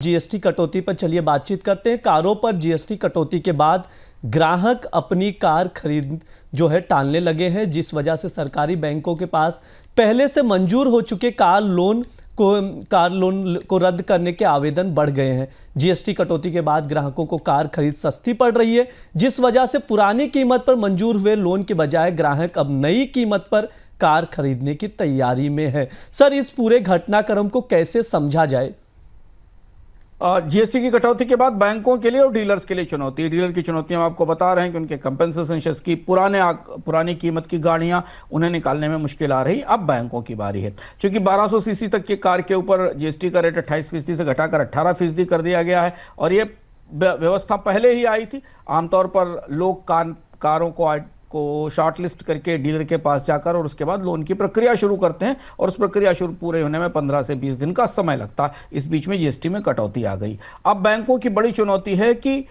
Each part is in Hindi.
जीएसटी कटौती पर चलिए बातचीत करते हैं। कारों पर जीएसटी कटौती के बाद ग्राहक अपनी कार खरीद जो है टालने लगे हैं, जिस वजह से सरकारी बैंकों के पास पहले से मंजूर हो चुके कार लोन को रद्द करने के आवेदन बढ़ गए हैं। जीएसटी कटौती के बाद ग्राहकों को कार खरीद सस्ती पड़ रही है, जिस वजह से पुरानी कीमत पर मंजूर हुए लोन के बजाय ग्राहक अब नई कीमत पर कार खरीदने की तैयारी में है। सर, इस पूरे घटनाक्रम को कैसे समझा जाए? जीएसटी की कटौती के बाद बैंकों के लिए और डीलर्स के लिए चुनौती। डीलर की चुनौती हम आपको बता रहे हैं कि उनके कंपेंसेशन शेयर्स की पुरानी कीमत की गाड़ियां उन्हें निकालने में मुश्किल आ रही। अब बैंकों की बारी है। चूंकि 1200 सीसी तक की कार के ऊपर जीएसटी का रेट 28% से घटाकर 18% कर दिया गया है, और ये व्यवस्था पहले ही आई थी। आमतौर पर लोग कारों को शॉर्टलिस्ट करके डीलर के पास जाकर और उसके बाद लोन की प्रक्रिया शुरू करते हैं, और उस प्रक्रिया शुरू पूरे होने में 15 से 20 दिन का समय लगता है। इस बीच में जीएसटी में कटौती आ गई। अब बैंकों की बड़ी चुनौती है कि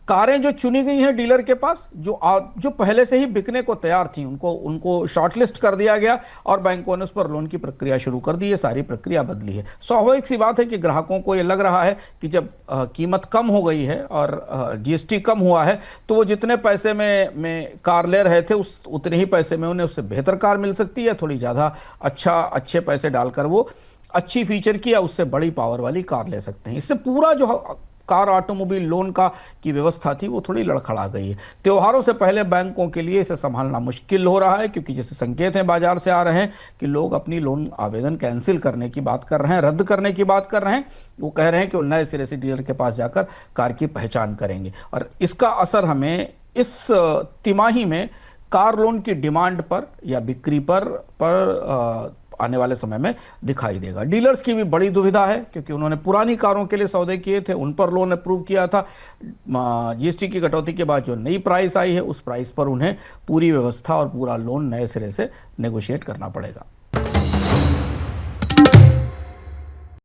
कारें जो चुनी गई हैं डीलर के पास, जो पहले से ही बिकने को तैयार थी, उनको शॉर्टलिस्ट कर दिया गया और बैंकों ने उस पर लोन की प्रक्रिया शुरू कर दी है। सारी प्रक्रिया बदली है। स्वाभाविक सी बात है कि ग्राहकों को यह लग रहा है कि जब कीमत कम हो गई है और जीएसटी कम हुआ है, तो वो जितने पैसे में कार ले रहे थे उतने ही पैसे में उन्हें उससे बेहतर कार मिल सकती है। थोड़ी ज़्यादा अच्छे पैसे डालकर वो अच्छी फीचर की या उससे बड़ी पावर वाली कार ले सकते हैं। इससे पूरा जो कार ऑटोमोबाइल लोन की व्यवस्था थी वो थोड़ी लड़खड़ा गई है। त्योहारों से पहले बैंकों के लिए इसे संभालना मुश्किल हो रहा है, क्योंकि जैसे संकेत हैं बाजार से आ रहे हैं कि लोग अपनी लोन आवेदन कैंसिल करने की बात कर रहे हैं, रद्द करने की बात कर रहे हैं। वो कह रहे हैं कि वो नए सिरे से डीलर के पास जाकर कार की पहचान करेंगे, और इसका असर हमें इस तिमाही में कार लोन की डिमांड पर या बिक्री पर आने वाले समय में दिखाई देगा। डीलर्स की भी बड़ी दुविधा है, क्योंकि उन्होंने पुरानी कारों के लिए सौदे किए थे, उन पर लोन अप्रूव किया था। जीएसटी की कटौती के बाद जो नई प्राइस आई है, उस प्राइस पर उन्हें पूरी व्यवस्था और पूरा लोन नए सिरे से नेगोशिएट करना पड़ेगा।